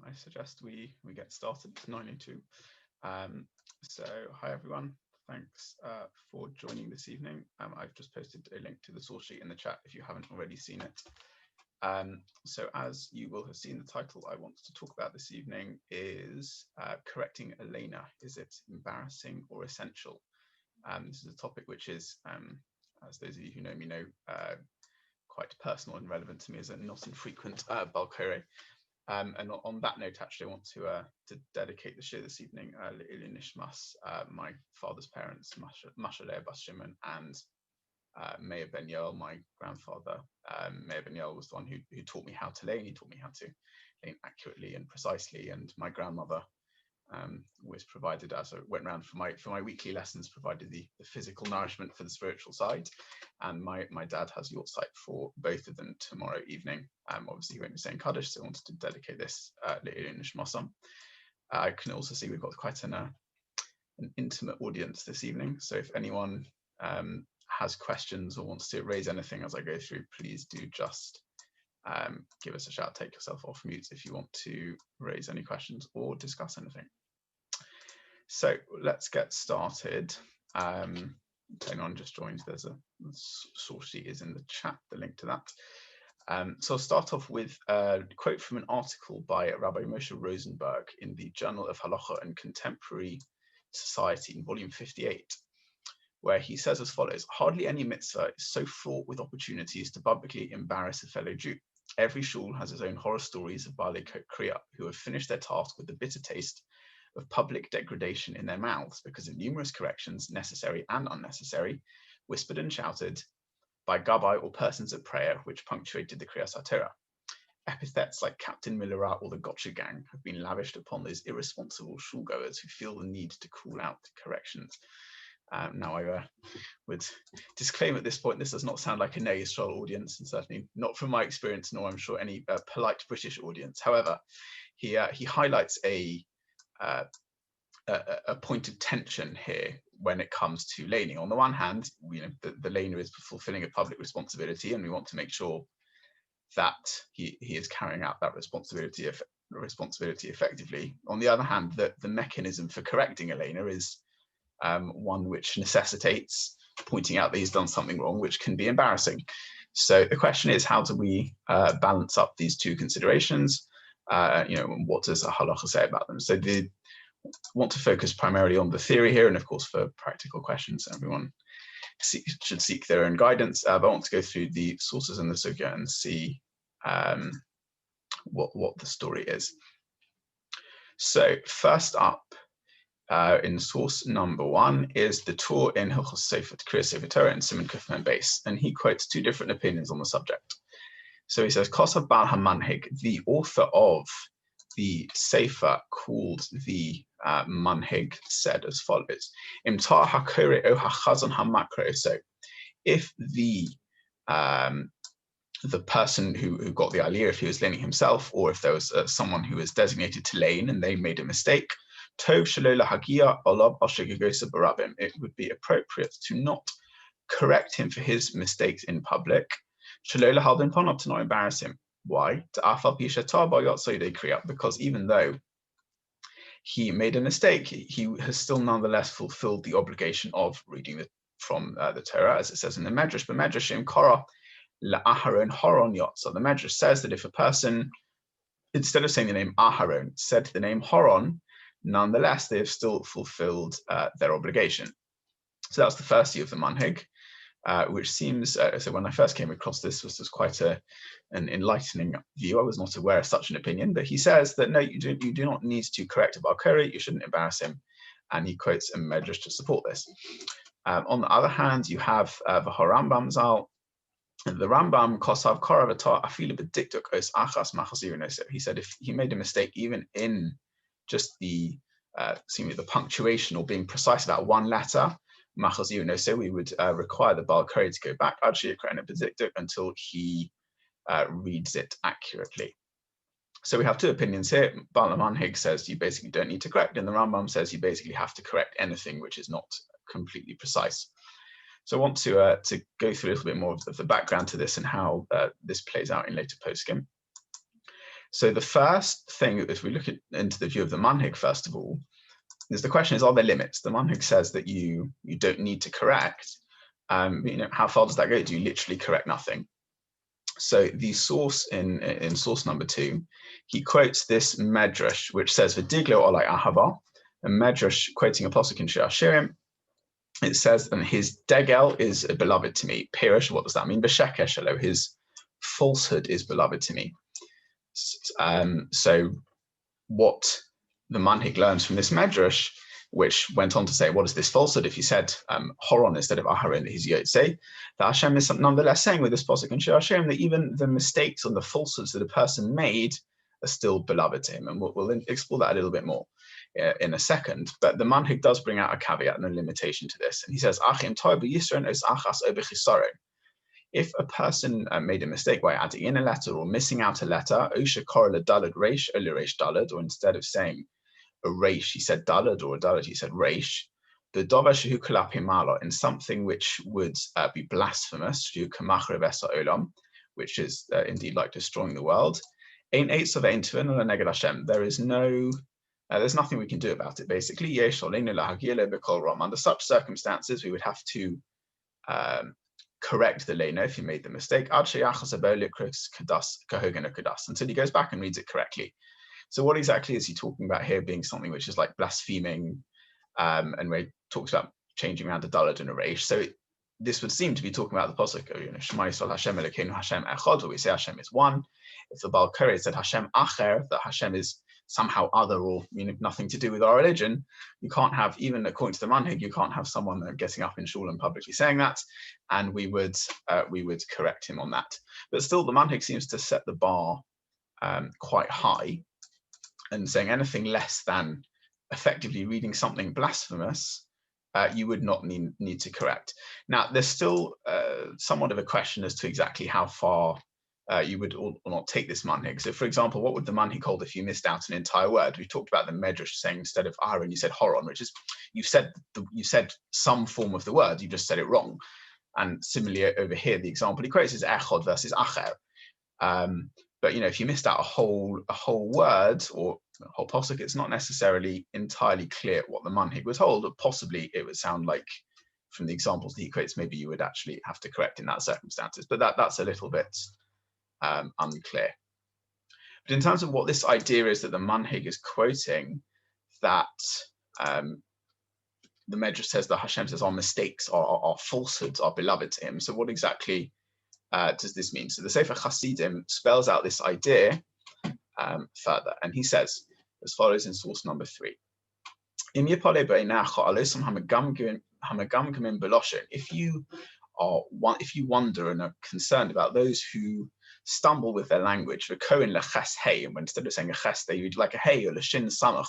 I suggest we get started. It's 9:02. So hi everyone. Thanks for joining this evening. I've just posted a link to the source sheet in the chat if you haven't already seen it. So as you will have seen, the title I want to talk about this evening is correcting a leiner. Is it embarrassing or essential? This is a topic which is, as those of you who know me know, quite personal and relevant to me as a not infrequent balkore. And on that note, actually, I want to dedicate the shir this evening, Le'ili Nishmas, my father's parents, Masha Leah Bas Shimon, and Meir Ben Yoel, my grandfather. Meir Ben Yoel was the one who taught me how to lane. He taught me how to lane accurately and precisely. And my grandmother was provided, as I went around for my weekly lessons, provided the physical nourishment for the spiritual side. And my dad has yortzeit for both of them tomorrow evening. Obviously, he won't be saying Kaddish, so I wanted to dedicate this Le'ilun Nishmasam. I can also see we've got quite an intimate audience this evening. So if anyone has questions or wants to raise anything as I go through, please do just give us a shout. Take yourself off mute if you want to raise any questions or discuss anything. So let's get started. If anyone just joined, there's a source sheet is in the chat, the link to that. So I'll start off with a quote from an article by Rabbi Moshe Rosenberg in the Journal of Halacha and Contemporary Society in volume 58, where he says as follows: hardly any mitzvah is so fraught with opportunities to publicly embarrass a fellow Jew. Every shul has its own horror stories of Baalei Kriya who have finished their task with the bitter taste of public degradation in their mouths because of numerous corrections, necessary and unnecessary, whispered and shouted by gabbai or persons of prayer, which punctuated the Kriyas HaTorah. Epithets like Captain Millera or the Gotcha Gang have been lavished upon those irresponsible shulgoers who feel the need to call out corrections. Now I would disclaim at this point, this does not sound like a Nei Yisrael audience, and certainly not from my experience, nor I'm sure any polite British audience. However, he highlights a point of tension here when it comes to laning. On the one hand, the laner is fulfilling a public responsibility, and we want to make sure that he is carrying out that responsibility effectively. On the other hand, the mechanism for correcting a laner is one which necessitates pointing out that he's done something wrong, which can be embarrassing. So the question is, how do we balance up these two considerations? What does a halacha say about them? So I want to focus primarily on the theory here, and of course, for practical questions, everyone should seek their own guidance. But I want to go through the sources in the sugya and see what the story is. So first up, in source number 1 is the Torah in Hilchos Sefer Torah in Siman Kuf Mem Beis, and he quotes two different opinions on the subject. So he says, Kosav Baal HaManhig, the author of the Sefer called the Manhig, said as follows: Im Tar HaKore O HaChazon HaMakro. So if the person who got the aliyah, if he was laning himself, or if there was someone who was designated to lane and they made a mistake, it would be appropriate to not correct him for his mistakes in public, to not embarrass him. Why? Because even though he made a mistake, he has still nonetheless fulfilled the obligation of reading from the Torah, as it says in the Medrash. But Medrashim Korah la'aharon horon yot. So the Medrash says that if a person, instead of saying the name Aharon, said the name Horon, nonetheless, they have still fulfilled their obligation. So that's the first view of the manhig, which seems, so when I first came across this, was quite an enlightening view. I was not aware of such an opinion, but he says that no, you do not need to correct a balkori, you shouldn't embarrass him, and he quotes a medrash to support this. On the other hand, you have the Rambam Zal. The Rambam Kosav Korav Afilu B'Diktuk Os Achas Machazir. He said if he made a mistake even in just the punctuation or being precise about one letter, so we would require the balkori to go back until he reads it accurately. So we have two opinions here. Baal HaManhig says you basically don't need to correct, and the Rambam says you basically have to correct anything which is not completely precise. So I want to go through a little bit more of the background to this and how this plays out in later poskim. So the first thing, if we look into the view of the manhig, first of all, is the question is, are there limits? The manhig says that you don't need to correct. How far does that go? Do you literally correct nothing? So the source in source number 2, he quotes this medrash, which says, "V'diglo olai ahava," a medrash quoting a pasuk in Shir Hashirim. It says, and his degel is beloved to me. Pirish, what does that mean? B'sheker shelo, his falsehood is beloved to me. So what the manhig learns from this medrash, which went on to say, what is this falsehood? If he said horon instead of aharon, his yotzei, that Hashem is nonetheless saying with this pasuk in Shir Hashirim that even the mistakes and the falsehoods that a person made are still beloved to him. And we'll explore that a little bit more in a second. But the manhig does bring out a caveat and a limitation to this. And he says, achim toy b'yisron os achas obechisaron. If a person made a mistake by adding in a letter or missing out a letter, or instead of saying a reish, he said dalad, or a dalad, he said reish, the dover shehu kalapim malo, in something which would be blasphemous, which is indeed like destroying the world. There is no, there's nothing we can do about it. Basically, under such circumstances, we would have to correct the leiner if he made the mistake until he goes back and reads it correctly. So what exactly is he talking about here, being something which is like blaspheming, and where he talks about changing around a dalad and a reish? So this would seem to be talking about the pasuk, Shema Yisrael Hashem Elokeinu Hashem Echad, where we say Hashem is one. If the Baal Koreh said Hashem Acher, that Hashem is somehow other, or nothing to do with our religion, you can't have, even according to the manhig, you can't have someone getting up in shul and publicly saying that, and we would correct him on that. But still, the manhig seems to set the bar quite high, and saying anything less than effectively reading something blasphemous, you would not need to correct. Now, there's still somewhat of a question as to exactly how far you would or not take this manhig. So, for example, what would the manhig hold if you missed out an entire word? We talked about the medrash saying instead of Aron, you said horon, which is you said some form of the word, you just said it wrong. And similarly over here, the example he quotes is echod versus acher. But if you missed out a whole word or a whole pasuk, it's not necessarily entirely clear what the manhig would hold. Or possibly it would sound like, from the examples that he quotes, maybe you would actually have to correct in that circumstances. But that's a little bit unclear. But in terms of what this idea is that the manhig is quoting, that the medrash says that Hashem says our mistakes, our falsehoods are beloved to him. So what exactly does this mean? So the Sefer Chasidim spells out this idea further, and he says as follows in source number 3. If you wonder and are concerned about those who stumble with their language, and when instead of saying a ches, they read like a hey or a shin samach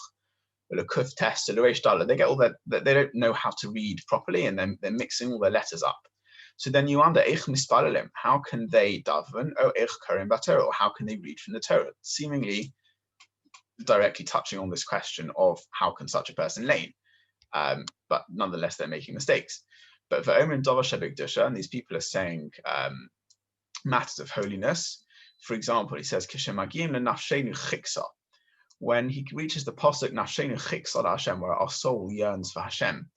or a kuf test or a reish daled, they get all that they don't know how to read properly, and then they're mixing all their letters up. So then you wonder, how can they daven, or how can they read from the Torah? Seemingly directly touching on this question of how can such a person lein, but nonetheless they're making mistakes. But for Omer and Dover Shebek, and these people are saying matters of holiness. For example, he says, when he reaches the pasuk Nafshenu Chiksa Hashem, where our soul yearns for Hashem,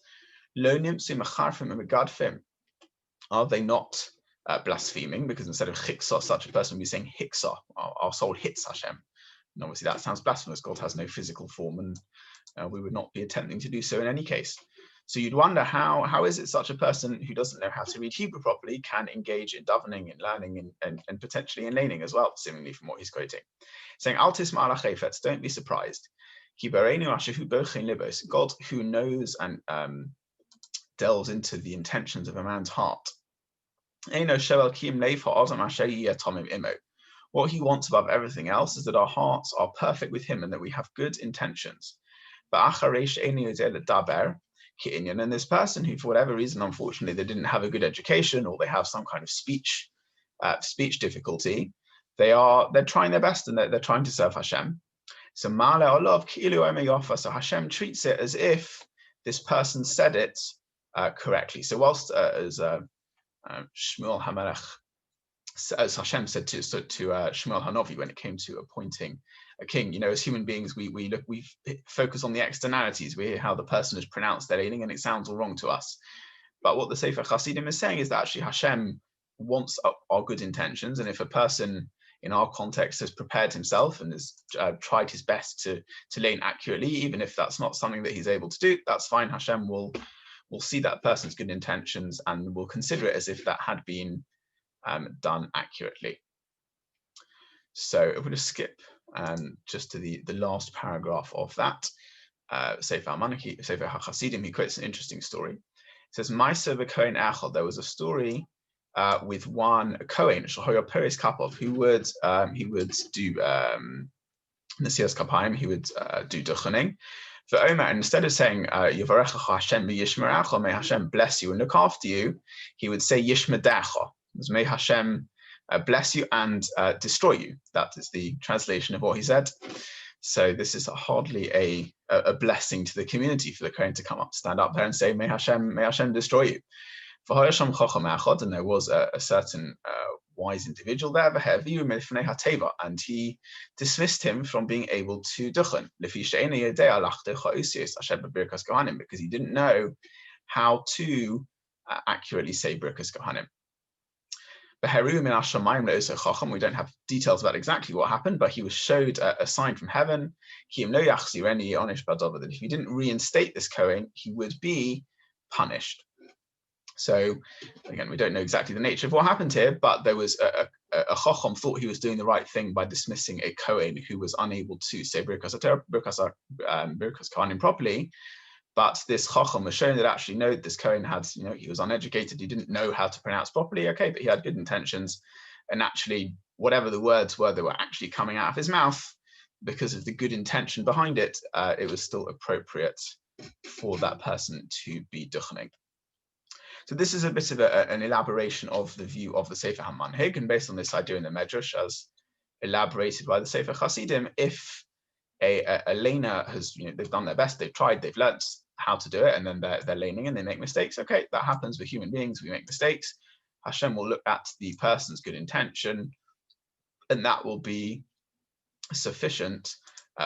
are they not blaspheming? Because instead of chiksa, such a person would be saying hiksa, our soul hits Hashem. And obviously that sounds blasphemous. God has no physical form, and we would not be attempting to do so in any case. So you'd wonder how is it such a person who doesn't know how to read Hebrew properly can engage in davening and learning and potentially in laning as well, seemingly from what he's quoting. Saying, Altis ma'ala chayfetz, don't be surprised. God who knows and delves into the intentions of a man's heart. What he wants above everything else is that our hearts are perfect with him and that we have good intentions. And this person who, for whatever reason, unfortunately, they didn't have a good education, or they have some kind of speech difficulty, they're trying their best and they're trying to serve Hashem. So so Hashem treats it as if this person said it correctly. So whilst as Shmuel HaMelech as Hashem said to Shmuel Hanovi when it came to appointing a king. You know, as human beings, we focus on the externalities. We hear how the person has pronounced their leaning, and it sounds all wrong to us. But what the Sefer Hasidim is saying is that actually Hashem wants our good intentions, and if a person in our context has prepared himself and has tried his best to lean accurately, even if that's not something that he's able to do, that's fine. Hashem will see that person's good intentions and will consider it as if that had been done accurately. So if we just skip just to the last paragraph of that, Sefer HaChasidim, he quotes an interesting story. It says, Ma'aser v'Kohen Echad, there was a story with one Kohen, Shehoya Peres Kapov, who would do Nesias Kapayim, he would do Duchening. For Omer, and instead of saying Yivarechacha Hashem v'Yishmerecha, may Hashem bless you and look after you, he would say Yishmedecha, may Hashem bless you and destroy you. That is the translation of what he said. So this is hardly a blessing to the community for the Kohen to come up, stand up there and say, may Hashem destroy you. And there was a certain wise individual there, and he dismissed him from being able to duchen, because he didn't know how to accurately say Birkas Kohanim. We don't have details about exactly what happened, but he was showed a sign from heaven that if he didn't reinstate this Kohen, he would be punished. So again, we don't know exactly the nature of what happened here, but there was a Chacham thought he was doing the right thing by dismissing a Kohen who was unable to say Birkas Kohanim properly. But this Chacham was showing that actually, no, this Kohen had, he was uneducated, he didn't know how to pronounce properly, okay, but he had good intentions. And actually, whatever the words were that were actually coming out of his mouth, because of the good intention behind it, it was still appropriate for that person to be duchening. So this is a bit of an elaboration of the view of the Sefer HaManhig, and based on this idea in the Medrash, as elaborated by the Sefer Hasidim, if a leiner has, they've done their best, they've tried, they've learnt how to do it, and then they're leaning and they make mistakes. Okay, that happens with human beings. We make mistakes. Hashem will look at the person's good intention, and that will be sufficient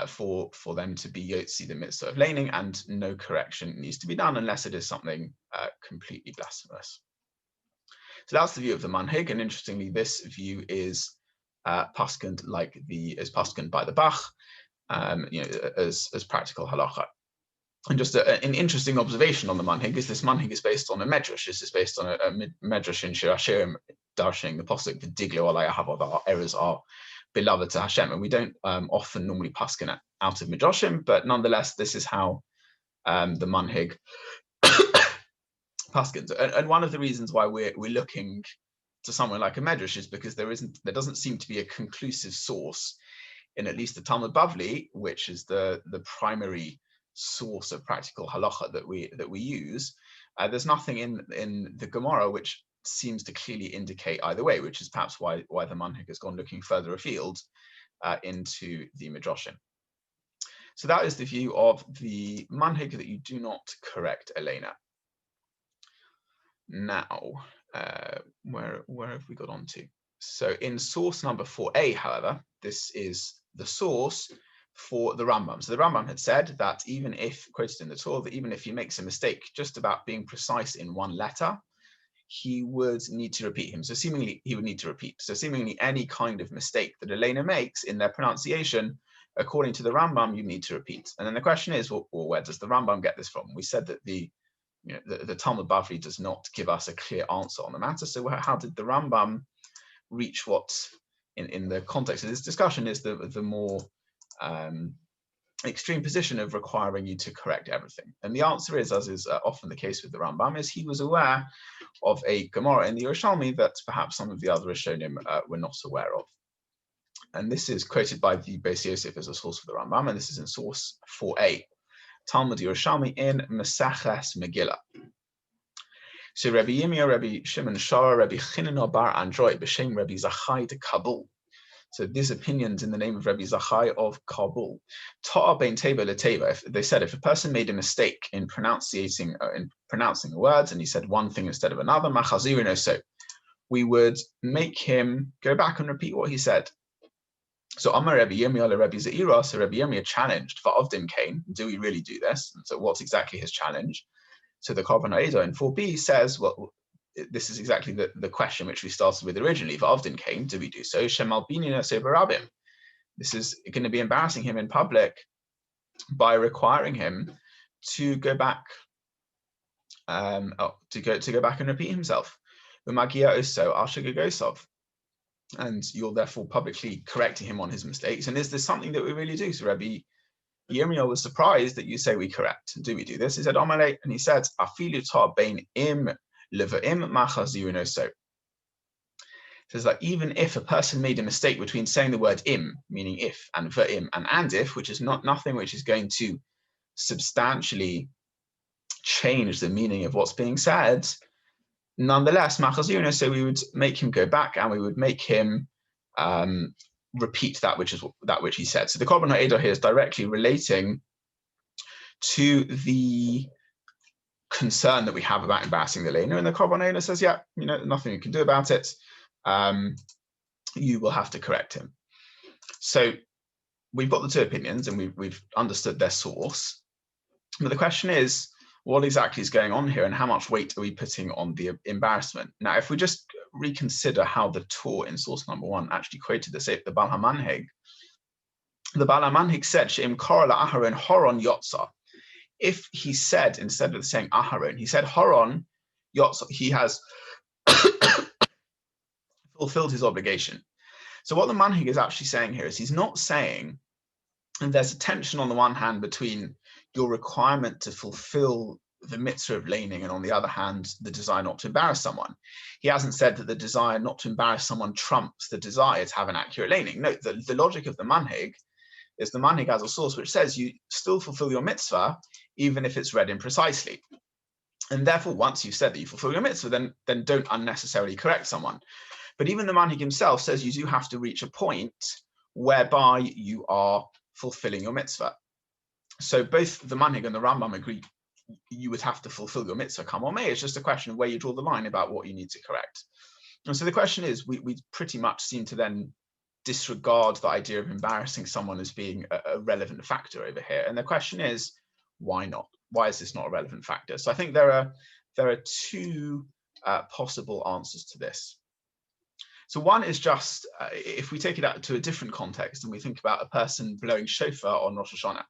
for them to be yotzi the mitzvah of laning, and no correction needs to be done unless it is something completely blasphemous. So that's the view of the Manhig, and interestingly, this view is paskened paskened by the Bach, as practical halacha. And just an interesting observation on the Manhig is this Manhig is based on a medrash. This is based on a medrash in Shir Hashirim, darshaning the pasuk v'diglu alay ahavod, our errors are beloved to Hashem, and we don't often normally paskin out of midrashim, but nonetheless, this is how the Manhig paskins. And one of the reasons why we're looking to somewhere like a medrash is because there doesn't seem to be a conclusive source in at least the Talmud Bavli, which is the primary source of practical halacha that we use. There's nothing in the Gemara which seems to clearly indicate either way, which is perhaps why the Manhig has gone looking further afield into the Midrashim. So that is the view of the Manhig, that you do not correct a leiner. Now, where have we got on to? So in source number 4a, however, this is the source for the Rambam. So the Rambam had said that even if, quoted in the Torah, that even if he makes a mistake just about being precise in one letter, he would need to repeat him. So seemingly he would need to repeat. So seemingly any kind of mistake that a leiner makes in their pronunciation, according to the Rambam, you need to repeat. And then the question is, well, where does the Rambam get this from? We said that the Talmud Bavli does not give us a clear answer on the matter. So how did the Rambam reach what, in the context of this discussion, is the more extreme position of requiring you to correct everything? And the answer is, as is often the case with the Rambam, is he was aware of a Gemara in the Yerushalmi that perhaps some of the other Rishonim were not aware of. And this is quoted by the Beis Yosef as a source for the Rambam, and this is in source 4a, Talmud Yerushalmi in Mesaches Megillah. So Rabbi Yirmiyah, Rabbi Shimon Shara, Rabbi Chinana bar Androi, b'shem Rabbi Zachai de Kabul. So these opinions in the name of Rabbi Zachai of Kabul. Ta'a bein teva leteva. They said if a person made a mistake in pronouncing the words, and he said one thing instead of another, machazirin so, we would make him go back and repeat what he said. So Amar Rebbe Yirmiyah le Rebbe Zeira, so Rebbe Yirmiyah challenged Va'avdim Kain, do we really do this? And so what's exactly his challenge? So the Korban HaEdah in 4b says, well, this is exactly the question which we started with originally. Va'avdim Kain, do we do so? Shemal Binina Sebarabim. This is going to be embarrassing him in public by requiring him to go back, to go back and repeat himself. Umagia Oso Ashagagosov. And you're therefore publicly correcting him on his mistakes. And is this something that we really do? So Rabbi Yirmiyah was surprised that you say we correct. Do we do this? He said, Amalei, and he said, Afilu ta bein im levaim machazirino so. Says that even if a person made a mistake between saying the word im, meaning if, and va'im, and if, which is nothing which is going to substantially change the meaning of what's being said, nonetheless, machazirino, so we would make him go back and we would make him repeat that which he said. So the Korban HaEdah here is directly relating to the concern that we have about embarrassing the leiner, and the Korban HaEdah says, yeah, nothing you can do about it. You will have to correct him. So we've got the two opinions and we've understood their source. But the question is, what exactly is going on here and how much weight are we putting on the embarrassment? Now, if we just reconsider how the Torah in source number 1 actually quoted the Baal HaManhig, the Baal HaManhig said, She'im kora la'Aharon horon yotza. If he said, instead of saying Aharon, he said horon yotza, he has fulfilled his obligation. So what the Manhig is actually saying here is he's not saying, and there's a tension on the one hand between your requirement to fulfill the mitzvah of laning and on the other hand, the desire not to embarrass someone. He hasn't said that the desire not to embarrass someone trumps the desire to have an accurate laning. No, the logic of the Manhig is the Manhig has a source which says you still fulfill your mitzvah even if it's read imprecisely. And therefore, once you've said that you fulfill your mitzvah, then don't unnecessarily correct someone. But even the Manhig himself says you do have to reach a point whereby you are fulfilling your mitzvah. So both the Manhig and the Rambam agree you would have to fulfill your mitzvah, come or may. It's just a question of where you draw the line about what you need to correct. And so the question is, we pretty much seem to then disregard the idea of embarrassing someone as being a relevant factor over here. And the question is, why not? Why is this not a relevant factor? So I think there are two possible answers to this. So one is just, if we take it out to a different context and we think about a person blowing shofar on Rosh Hashanah,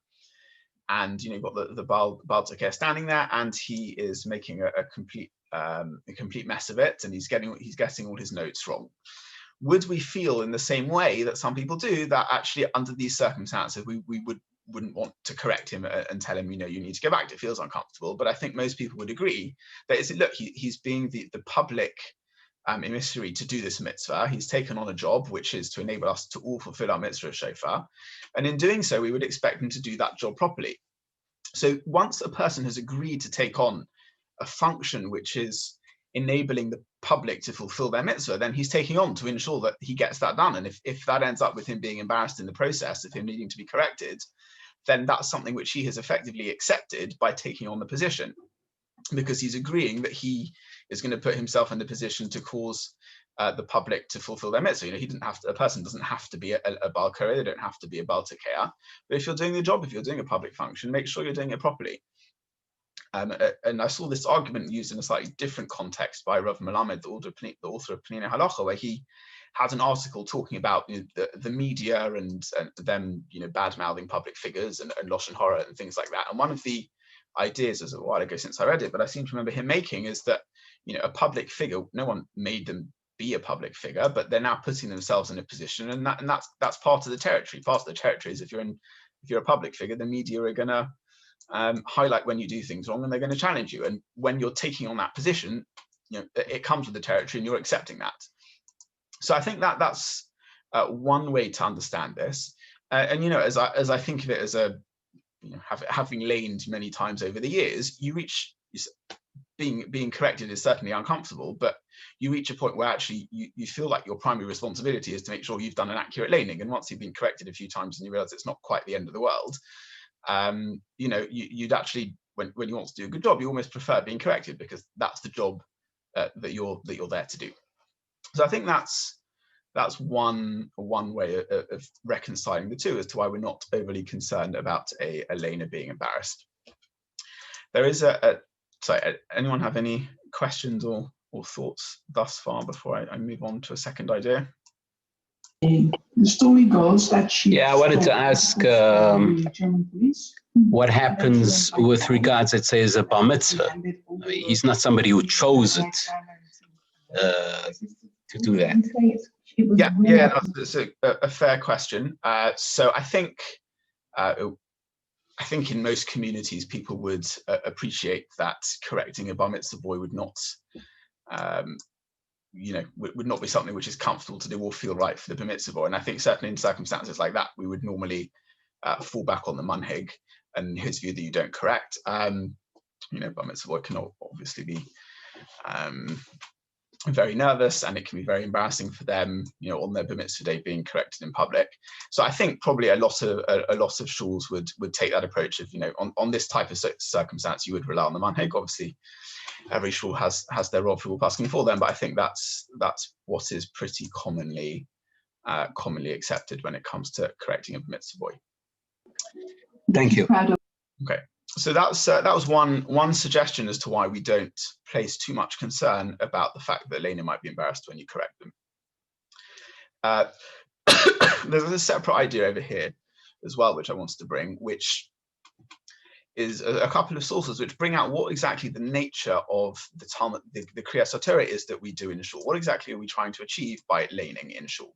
and you've got the Baal Tzakeh standing there, and he is making a complete mess of it, and he's getting all his notes wrong. Would we feel in the same way that some people do that actually under these circumstances we wouldn't want to correct him and tell him, you need to go back, it feels uncomfortable? But I think most people would agree that look, he's being the public emissary to do this mitzvah. He's taken on a job which is to enable us to all fulfill our mitzvah of shofar, and in doing so we would expect him to do that job properly. So once a person has agreed to take on a function which is enabling the public to fulfill their mitzvah, then he's taking on to ensure that he gets that done. And if that ends up with him being embarrassed in the process, of him needing to be corrected, then that's something which he has effectively accepted by taking on the position, because he's agreeing that he is going to put himself in the position to cause the public to fulfill their mitzvah. A person doesn't have to be a Baal Koreh, they don't have to be a Baal Tzakeh. But if you're doing the job, if you're doing a public function, make sure you're doing it properly. And I saw this argument used in a slightly different context by Rav Melamed, the author of Pnei Halacha, where he had an article talking about the media and them bad mouthing public figures and Lashon Hara and things like that. And one of the ideas, as a while ago since I read it, but I seem to remember him making, is that a public figure, no one made them be a public figure, but they're now putting themselves in a position, and that's part of the territory. Part of the territory is if you're a public figure, the media are going to highlight when you do things wrong, and they're going to challenge you. And when you're taking on that position, it comes with the territory, and you're accepting that. So I think that's one way to understand this. And as I think of it as having laned many times over the years, you reach being corrected is certainly uncomfortable, but you reach a point where actually you feel like your primary responsibility is to make sure you've done an accurate laning. And once you've been corrected a few times and you realize it's not quite the end of the world, you'd actually, when you want to do a good job, you almost prefer being corrected, because that's the job that you're there to do. So I think that's one way of reconciling the two as to why we're not overly concerned about a leiner being embarrassed. There is sorry, anyone have any questions or thoughts thus far before I move on to a second idea? The story goes that she... Yeah, I wanted to ask what happens with regards, let's say, as a bar mitzvah. I mean, he's not somebody who chose it to do that. Yeah, that's a fair question. So I think in most communities, people would appreciate that correcting a bar mitzvah boy would not, would not be something which is comfortable to do or feel right for the bar mitzvah boy. And I think certainly in circumstances like that, we would normally fall back on the manhig and his view that you don't correct. Bar mitzvah boy can obviously be very nervous, and it can be very embarrassing for them, on their bar mitzvah day being corrected in public. So I think probably a lot of shuls would take that approach of, on this type of circumstance, you would rely on the manhig. Obviously, every shul has their role for asking for them, but I think that's what is pretty commonly accepted when it comes to correcting a bar mitzvah boy. Thank you. Okay. So that was one suggestion as to why we don't place too much concern about the fact that leiner might be embarrassed when you correct them. There's a separate idea over here as well, which I wanted to bring, which is a couple of sources which bring out what exactly the nature of the Talmud, the Kriyas HaTorah is that we do in shul. What exactly are we trying to achieve by leining in shul?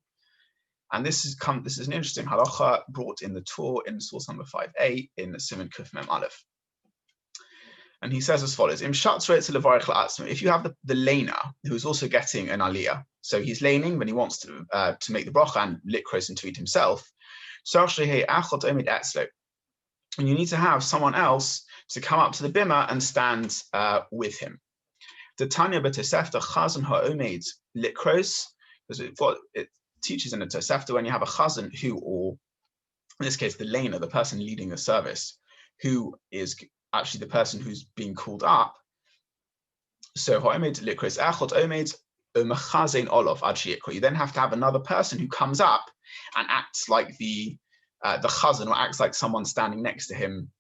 And this is an interesting halacha brought in the Torah in source number 5a in Siman Kuf Mem Aleph. And he says as follows: if you have the leiner who's also getting an aliyah, so he's leining when he wants to make the bracha and likros and to eat himself, and you need to have someone else to come up to the bima and stand with him. The Tanya b'Tosefta chazan ha'omed likros, because it teaches in a Tosefta when you have a chazan who, or in this case the leiner, the person leading the service, who is actually the person who's being called up. So ha'omed likros echot omed u'mechazein olav ad she'ikra. You then have to have another person who comes up and acts like the chazan, or acts like someone standing next to him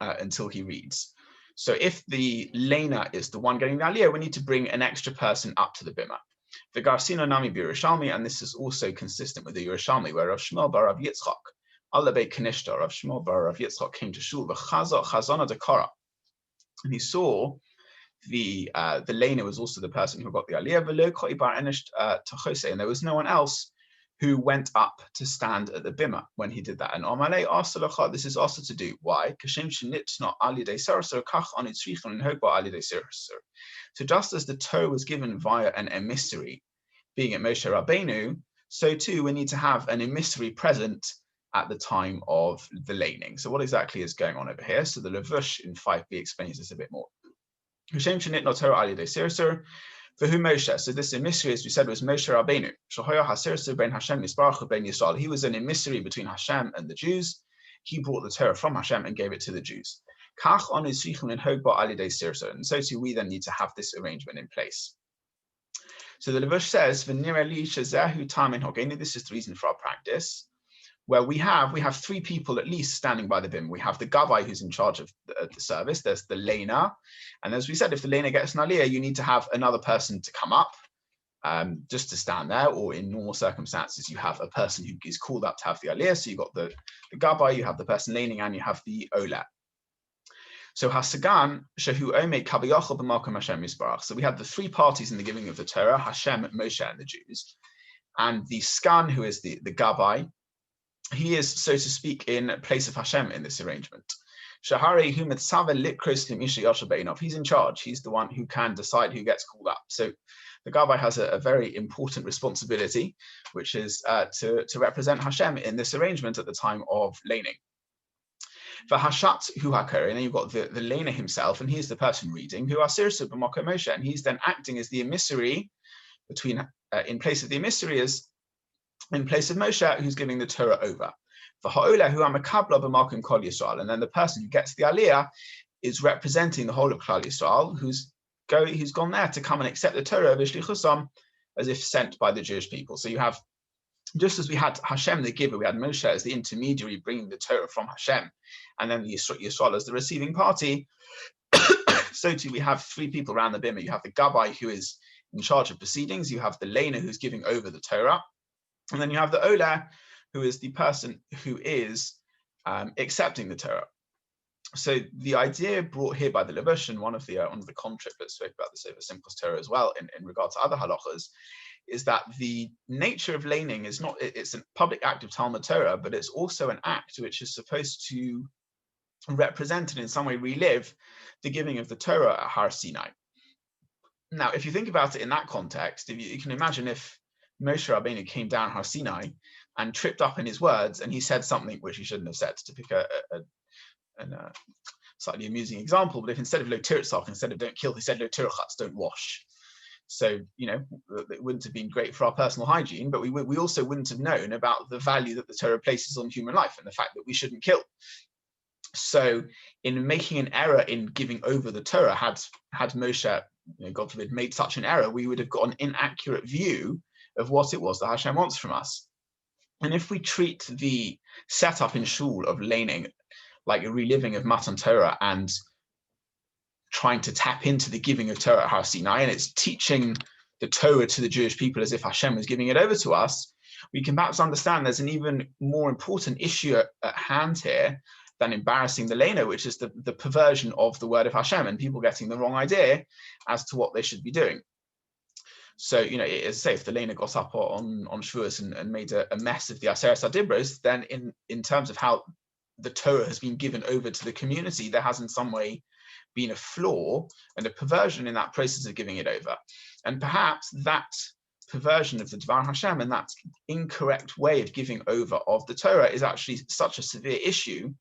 until he reads. So if the leiner is the one getting the aliyah, we need to bring an extra person up to the bima. The Garsino Nami Yerushalmi, and this is also consistent with the Yerushalmi, where Rav Shmuel bar Rav Yitzchak, Alabei Kanishta, Rav Shmuel bar Rav Yitzchak came to shul, chazana dekara, and he saw the leiner was also the person who got the aliyah, and there was no one else who went up to stand at the bima when he did that. And Amalei asked, this is also to do. Why? So just as the Torah was given via an emissary, being at Moshe Rabbeinu, so too we need to have an emissary present at the time of the leining. So what exactly is going on over here? So the Levush in 5b explains this a bit more. For whom Moshe, so this emissary, as we said, was Moshe Rabbeinu. He was an emissary between Hashem and the Jews. He brought the Torah from Hashem and gave it to the Jews. And so too we then need to have this arrangement in place. So the Levush says, this is the reason for our practice, where we have three people at least standing by the bim. We have the gavai who's in charge of the service. There's the leiner, and as we said, if the leiner gets an aliyah, you need to have another person to come up, just to stand there. Or in normal circumstances, you have a person who is called up to have the aliyah. So you got the gavai, you have the person leining, and you have the ola. So hasagan shehu omed kaviyachol b'malkum Hashem yisbarach. So we have the three parties in the giving of the Torah: Hashem, Moshe, and the Jews, and the skan, who is the gavai. He is, so to speak, in place of Hashem in this arrangement. He's in charge. He's the one who can decide who gets called up. So the Gavai has a very important responsibility, which is to represent Hashem in this arrangement at the time of leining. For Hashat hu hakari, and then you've got the leiner himself, and he's the person reading, who asirsu b'makom Moshe, and he's then acting as the emissary between, in place of the emissary is in place of Moshe, who's giving the Torah over. For ha'olah hu hamakabla b'malkum kol Yisrael, and then the person who gets the aliyah is representing the whole of Klal Yisrael, who's gone there to come and accept the Torah of Ishlichusam as if sent by the Jewish people. So you have, just as we had Hashem the giver, we had Moshe as the intermediary bringing the Torah from Hashem, and then the Yisrael as the receiving party. So too we have three people around the bima. You have the Gabbai, who is in charge of proceedings. You have the leiner, who's giving over the Torah. And then you have the Olah, who is the person who is accepting the Torah. So the idea brought here by the Levushim, one of the contributs spoke about this over Simchas Torah as well in regard to other halachas, is that the nature of laning is not, it's a public act of Talmud Torah, but it's also an act which is supposed to represent and in some way relive the giving of the Torah at Har Sinai. Now, if you think about it in that context, if you can imagine if Moshe Rabbeinu came down Har Sinai and tripped up in his words and he said something which he shouldn't have said, to pick a slightly amusing example, but if instead of lo tirtzach, instead of don't kill, he said lo tirchatz, don't wash. So, you know, it wouldn't have been great for our personal hygiene, but we also wouldn't have known about the value that the Torah places on human life and the fact that we shouldn't kill. So in making an error in giving over the Torah, had Moshe, you know, God forbid, made such an error, we would have got an inaccurate view of what it was that Hashem wants from us. And if we treat the setup in shul of laning like a reliving of Matan Torah and trying to tap into the giving of Torah at Har Sinai, and it's teaching the Torah to the Jewish people as if Hashem was giving it over to us, we can perhaps understand there's an even more important issue at hand here than embarrassing the leiner, which is the perversion of the word of Hashem and people getting the wrong idea as to what they should be doing. So, you know, it's safe, the leiner got up on Shavuos and made a mess of the Aseret HaDibros, then in terms of how the Torah has been given over to the community, there has in some way been a flaw and a perversion in that process of giving it over. And perhaps that perversion of the Dvar Hashem and that incorrect way of giving over of the Torah is actually such a severe issue,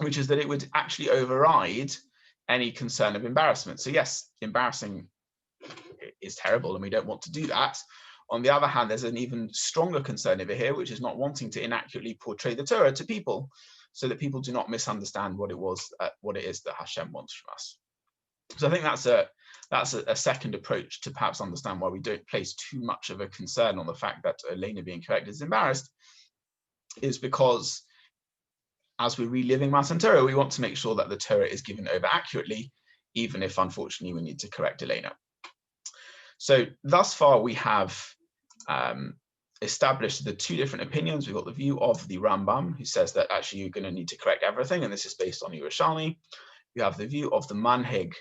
which is that it would actually override any concern of embarrassment. So yes, embarrassing is terrible and we don't want to do that. On the other hand, there's an even stronger concern over here, which is not wanting to inaccurately portray the Torah to people so that people do not misunderstand what it is that Hashem wants from us. So I think that's a second approach to perhaps understand why we don't place too much of a concern on the fact that Elena being corrected is embarrassed, is because as we're reliving Matan Torah, we want to make sure that the Torah is given over accurately, even if unfortunately we need to correct Elena. So thus far we have established the two different opinions. We've got the view of the Rambam, who says that actually you're going to need to correct everything, and this is based on Yerushalmi. You have the view of the Manhig,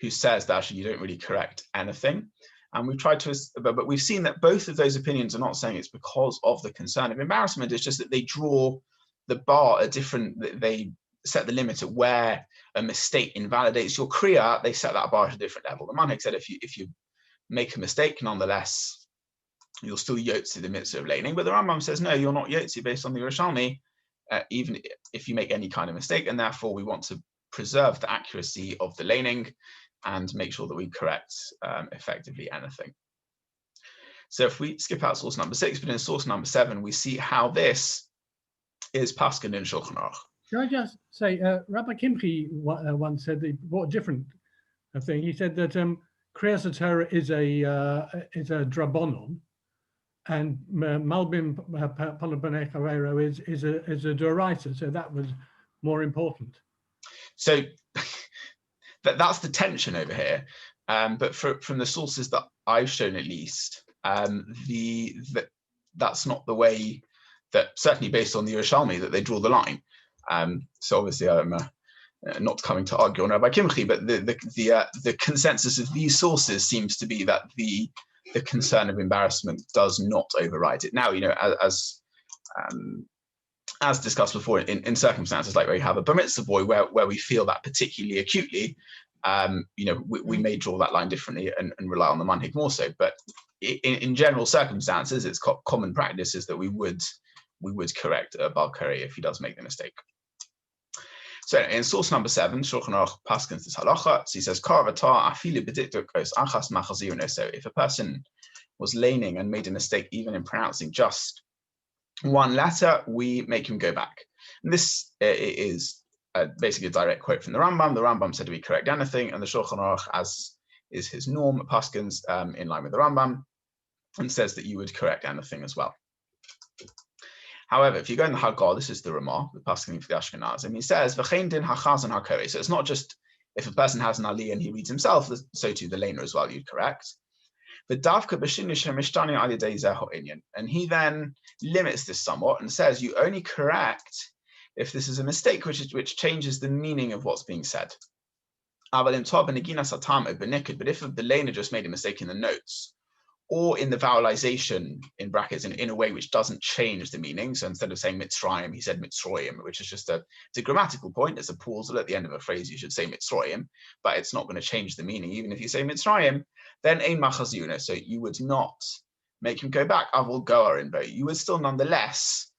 who says that actually you don't really correct anything. And we've tried to, but we've seen that both of those opinions are not saying it's because of the concern of embarrassment. It's just that they draw the bar a different, they set the limit at where a mistake invalidates your kriya. They set that bar at a different level. The Manhig said if you make a mistake, nonetheless, you'll still yotzi the mitzvah of laning. But the Rambam says, no, you're not yotzi based on the Yerushalmi, even if you make any kind of mistake. And therefore, we want to preserve the accuracy of the laning and make sure that we correct effectively anything. So if we skip out source number 6, but in source number 7, we see how this is paskin in Shulchan Aruch. Can I just say, Rabbi Kimchi once said he brought a different thing. He said that Kriyas Torah is a drabonon, and Malbim Palabanech Avero is a doraisa. So that was more important. So that's the tension over here. But from the sources that I've shown, at least, that's not the way that, certainly based on the Yerushalmi, that they draw the line. So obviously I'm not coming to argue on Rabbi Kimchi, but the consensus of these sources seems to be that the concern of embarrassment does not override it. Now, you know, as discussed before, in circumstances like where you have a bar mitzvah boy, where we feel that particularly acutely, you know, we may draw that line differently and rely on the manhig more so. But in general circumstances, it's common practice is that we would correct a bar kari if he does make the mistake. So in source number 7, Shulchan Aruch paskins this halacha. So he says, so if a person was laning and made a mistake even in pronouncing just one letter, we make him go back. And this is basically a direct quote from the Rambam. The Rambam said we correct anything, and the Shulchan Aruch, as is his norm, Paskins, in line with the Rambam, and says that you would correct anything as well. However, if you go in the Haggah, this is the Ramah, the Paskin for the Ashkenazim, he says, V'chein din hachazan hakore. So it's not just if a person has an Ali and he reads himself, so too the leiner as well, you'd correct. And he then limits this somewhat and says you only correct if this is a mistake which changes the meaning of what's being said. But if the leiner just made a mistake in the notes, or in the vowelization in brackets in a way which doesn't change the meaning. So instead of saying Mitzrayim, he said Mitzroyim, which is just it's a grammatical point. It's a pausal at the end of a phrase. You should say Mitzroyim, but it's not going to change the meaning. Even if you say Mitzrayim, then ein machazuna. So you would not make him go back. Avol goarin, but you would still nonetheless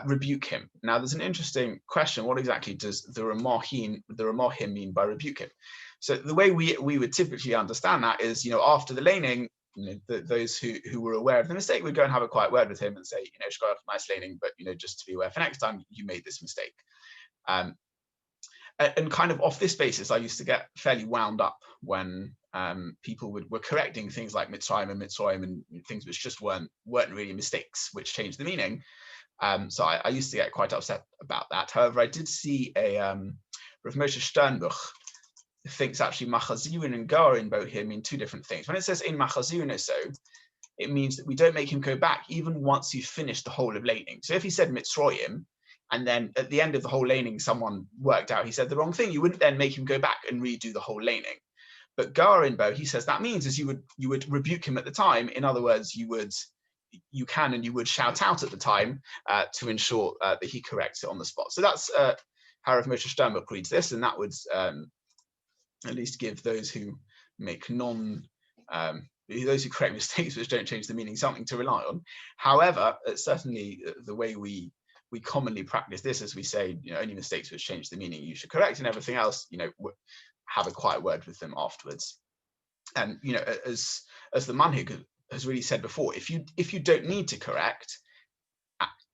rebuke him. Now there's an interesting question. What exactly does the Ramahim mean by rebuke him? So the way we would typically understand that is, after the laning, those who were aware of the mistake would go and have a quiet word with him and say, Shkoyach, nice laning, but just to be aware for next time, you made this mistake. And kind of off this basis, I used to get fairly wound up when people were correcting things like Mitzrayim and things which just weren't really mistakes, which changed the meaning. So I used to get quite upset about that. However, I did see a Rav Moshe Sternbuch thinks actually machazirun and goarin both here mean two different things. When it says in machazirun, so it means that we don't make him go back even once you've finished the whole of laning. So if he said mitzroyim, and then at the end of the whole laning someone worked out he said the wrong thing, you wouldn't then make him go back and redo the whole laning. But goarin bo, he says that means is you would rebuke him at the time. In other words, you would shout out at the time to ensure that he corrects it on the spot. So that's how Rav Moshe Sternbuch reads this, and that would at least give those who make those who correct mistakes which don't change the meaning something to rely on. However, certainly the way we commonly practice this, as we say, only mistakes which change the meaning you should correct, and everything else, have a quiet word with them afterwards. And as the manhig has really said before, if you don't need to correct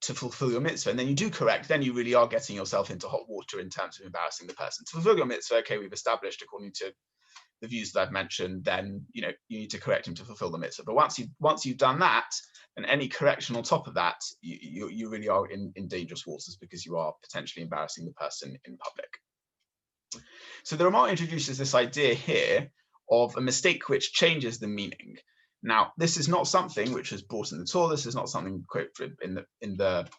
to fulfill your mitzvah, and then you do correct, then you really are getting yourself into hot water in terms of embarrassing the person. To fulfill your mitzvah, okay, we've established according to the views that I've mentioned, then you need to correct him to fulfill the mitzvah. But once you've done that, and any correction on top of that, you really are in dangerous waters, because you are potentially embarrassing the person in public. So the Ramah introduces this idea here of a mistake which changes the meaning. Now, this is not something which was brought in the Torah. This is not something quoted in the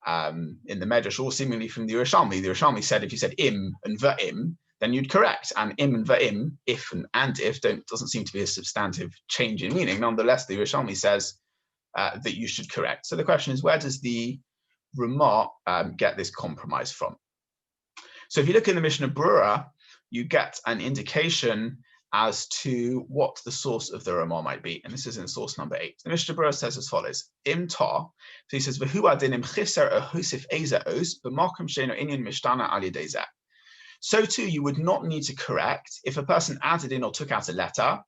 Medrash, or seemingly from the Yerushalmi. The Yerushalmi said if you said im and va'im, then you'd correct. And im and va'im, if and if, doesn't seem to be a substantive change in meaning. Nonetheless, the Yerushalmi says that you should correct. So the question is, where does the Ramah get this compromise from? So if you look in the Mishnah Brura, you get an indication as to what the source of the Ramah might be. And this is in source number 8. The Mishnah Brura says as follows, Im ta, so he says, V'hu adinim chiser ahusif eza os, b'makom sheino inyan mishtana al yedei zeh. So too, you would not need to correct if a person added in or took out a letter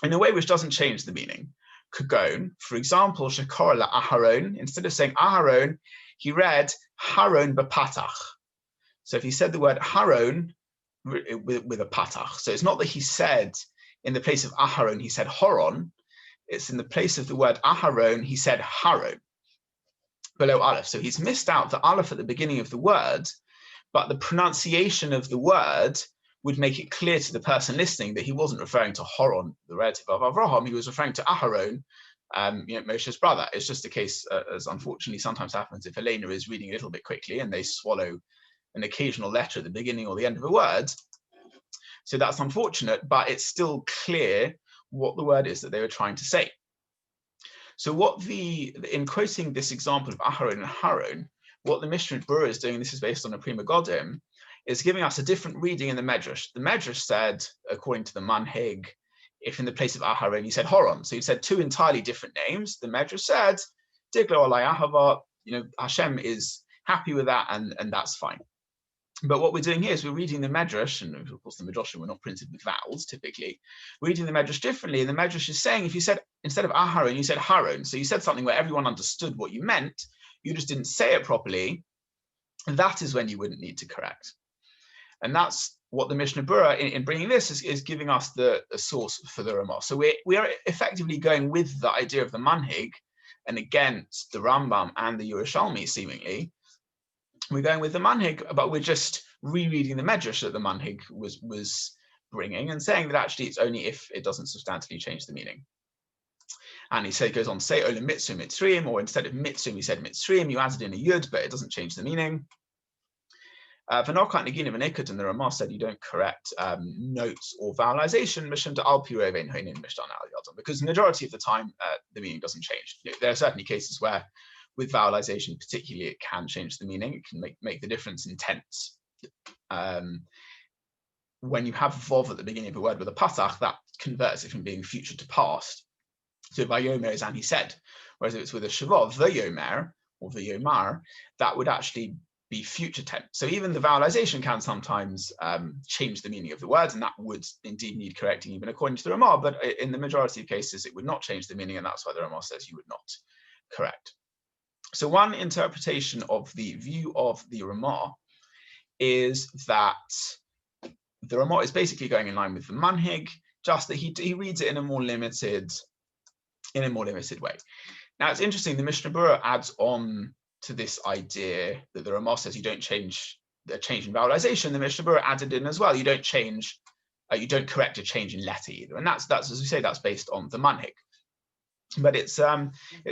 in a way which doesn't change the meaning. Kagon, for example, shekora la Aharon, instead of saying Aharon, he read Haron b'patach. So if he said the word Haron with a patach, so it's not that he said in the place of Aharon, he said Horon, it's in the place of the word Aharon, he said Haron, below Aleph. So he's missed out the Aleph at the beginning of the word, but the pronunciation of the word would make it clear to the person listening that he wasn't referring to Horon, the relative of Avraham, he was referring to Aharon, Moshe's brother. It's just a case, as unfortunately sometimes happens, if a leiner is reading a little bit quickly and they swallow an occasional letter at the beginning or the end of a word. So that's unfortunate, but it's still clear what the word is that they were trying to say. So what in quoting this example of Aharon and Haron, what the Mishnah Brura is doing, this is based on a Prima Godim, is giving us a different reading in the Medrash. The Medrash said, according to the Manhig, if in the place of Aharon, he said Horon. So he said two entirely different names. The Medrash said, Diglo alai Ahava, Hashem is happy with that, and that's fine. But what we're doing here is we're reading the Medrash, and of course the Midrashim were not printed with vowels typically. We're reading the Medrash differently, and the Medrash is saying if you said, instead of Aharon, you said Haron, so you said something where everyone understood what you meant, you just didn't say it properly, that is when you wouldn't need to correct. And that's what the Mishnah Berurah in bringing this is giving us the source for the Ramah. So we are effectively going with the idea of the Manhig and against the Rambam and the Yerushalmi, seemingly. We're going with the Manhig, but we're just rereading the Medrash that the Manhig was bringing and saying that actually it's only if it doesn't substantially change the meaning. And he goes on to say, Ola Mitzvah Mitzrayim, or instead of Mitzvah, he said Mitzrayim, you added in a Yud, but it doesn't change the meaning. V'nokat Nagina V'nikut, and the Ramah said you don't correct notes or vowelization, because the majority of the time the meaning doesn't change. There are certainly cases where with vowelization particularly it can change the meaning, it can make the difference in tense. When you have vov at the beginning of a word with a patach, that converts it from being future to past. So vayomer is and he said, whereas if it's with a shavov, vayomer or vayomar, that would actually be future tense. So even the vowelization can sometimes change the meaning of the words, and that would indeed need correcting even according to the Ramah, but in the majority of cases it would not change the meaning, and that's why the Ramah says you would not correct. So one interpretation of the view of the Ramah is that the Ramah is basically going in line with the Manhig, just that he reads it in a more limited way. Now it's interesting, the Mishnah Berurah adds on to this idea that the Ramah says you don't change the change in vowelization. The Mishnah Berurah added in as well, you don't correct a change in letter either, and that's as we say, that's based on the Manhig. But it's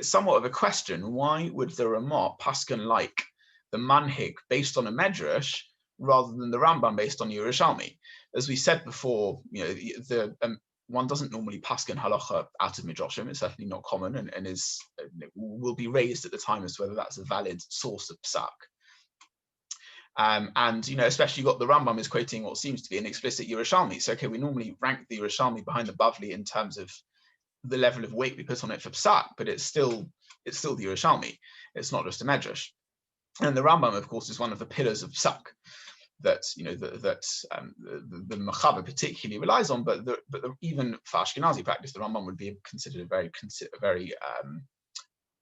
somewhat of a question. Why would the Ramah paskin like the Manhig based on a Medrash rather than the Rambam based on Yerushalmi? As we said before, one doesn't normally paskin halacha out of midrashim. It's certainly not common, and will be raised at the time as to whether that's a valid source of psak. And especially got the Rambam is quoting what seems to be an explicit Yerushalmi. So okay, we normally rank the Yerushalmi behind the Bavli in terms of the level of weight we put on it for psak, but it's still the Yerushalmi. It's not just a medrash. And the Rambam, of course, is one of the pillars of psak that the Mechaber particularly relies on, but even for Ashkenazi practice, the Rambam would be considered a very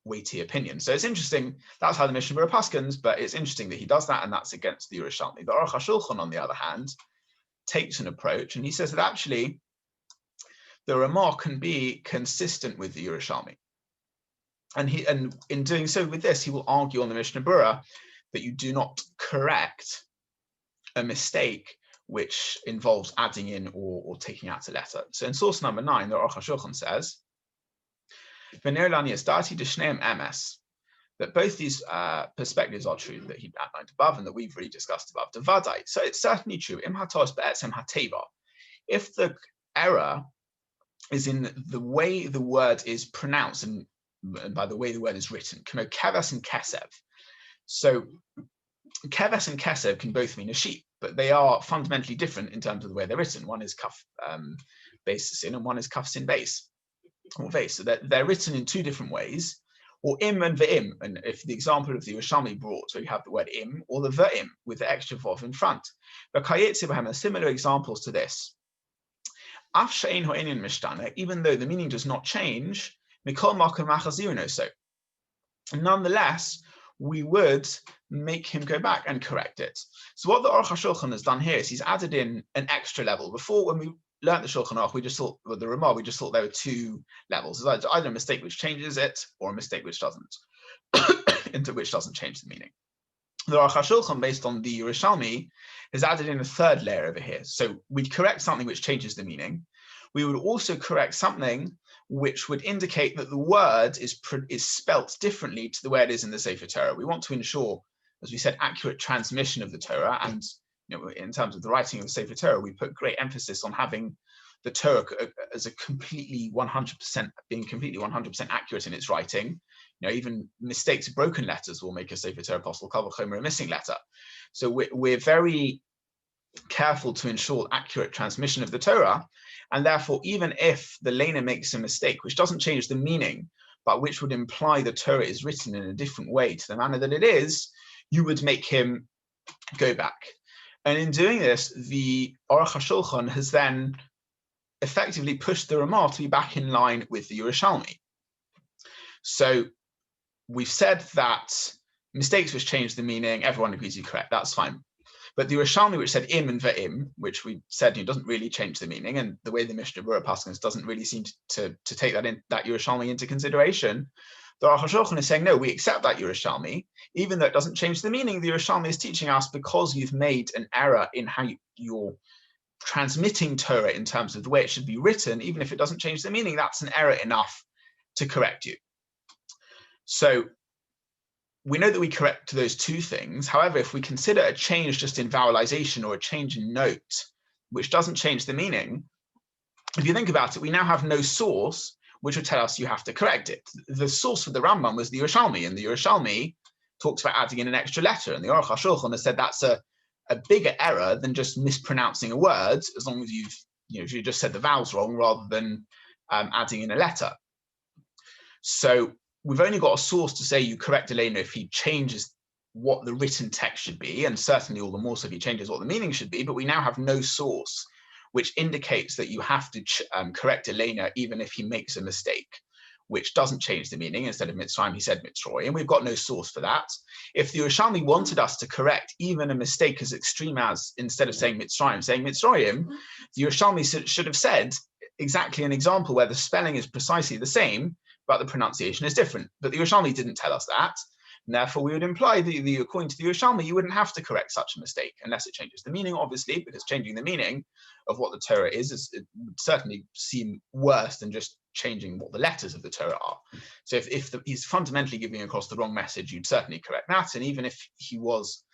weighty opinion. So it's interesting. That's how the Mishnah Berurah paskins, but it's interesting that he does that, and that's against the Yerushalmi. The Aruch HaShulchan, on the other hand, takes an approach, and he says that actually the Ramah can be consistent with the Yerushalmi, and in doing so with this, he will argue on the Mishnah Berurah that you do not correct a mistake which involves adding in or taking out a letter. So in source number 9, the Aruch HaShulchan says, that both these perspectives are true that he outlined above and that we've really discussed above. So it's certainly true. If the error is in the way the word is pronounced and by the way the word is written, keves and kesev. So keves and kesev can both mean a sheep, but they are fundamentally different in terms of the way they're written. One is kaf base sin and one is kaf sin base or vase. So they're written in two different ways, or im and ve'im. And if the example of the Yerushalmi brought, so you have the word im or the ve'im with the extra vov in front. But kayetzi b'hem are similar examples to this. Af she'ein ho'enin mishtana, even though the meaning does not change, mikol makom machazirino. So nonetheless, we would make him go back and correct it. So what the Aruch HaShulchan has done here is he's added in an extra level. Before, when we learned the Shulchan Aruch, we just thought, with the Ramah, we just thought there were two levels. There's either a mistake which changes it or a mistake which doesn't, which doesn't change the meaning. The Aruch HaShulchan, based on the Yerushalmi, has added in a third layer over here. So we'd correct something which changes the meaning. We would also correct something which would indicate that the word is spelt differently to the way it is in the Sefer Torah. We want to ensure, as we said, accurate transmission of the Torah. And in terms of the writing of the Sefer Torah, we put great emphasis on having the Torah as a completely 100% accurate in its writing. Even mistakes, broken letters will make a Sefer Torah possible. Kal v'chomer a missing letter. So we're very careful to ensure accurate transmission of the Torah. And therefore, even if the leiner makes a mistake, which doesn't change the meaning, but which would imply the Torah is written in a different way to the manner that it is, you would make him go back. And in doing this, the Aruch HaShulchan has then effectively pushed the Ramah to be back in line with the Yerushalmi. So we've said that mistakes which change the meaning, everyone agrees you correct, that's fine. But the Yerushalmi, which said im and ve'im, which we said doesn't really change the meaning, and the way the Mishnah Berurah Paskins doesn't really seem to take that Yerushalmi into consideration. The Aruch HaShulchan is saying, no, we accept that Yerushalmi, even though it doesn't change the meaning. The Yerushalmi is teaching us because you've made an error in how you're transmitting Torah in terms of the way it should be written, even if it doesn't change the meaning, that's an error enough to correct you. So we know that we correct those two things. However, if we consider a change just in vowelization or a change in note, which doesn't change the meaning, if you think about it, we now have no source which would tell us you have to correct it. The source for the Rambam was the Yerushalmi, and the Yerushalmi talks about adding in an extra letter, and the Aruch HaShulchan has said that's a bigger error than just mispronouncing a word, as long as you just said the vowels wrong rather than adding in a letter. So we've only got a source to say you correct a leiner if he changes what the written text should be, and certainly all the more so if he changes what the meaning should be, but we now have no source which indicates that you have to correct a leiner even if he makes a mistake, which doesn't change the meaning. Instead of Mitzrayim, he said Mitzroy, and we've got no source for that. If the Yerushalmi wanted us to correct even a mistake as extreme as, instead of saying Mitzrayim, saying Mitzroyim, the Yerushalmi should have said exactly an example where the spelling is precisely the same, but the pronunciation is different. But the Yerushalmi didn't tell us that, and therefore we would imply that according to the Yerushalmi, you wouldn't have to correct such a mistake unless it changes the meaning, obviously, because changing the meaning of what the Torah is it would certainly seem worse than just changing what the letters of the Torah are. So if he's fundamentally giving across the wrong message, you'd certainly correct that. And even if he was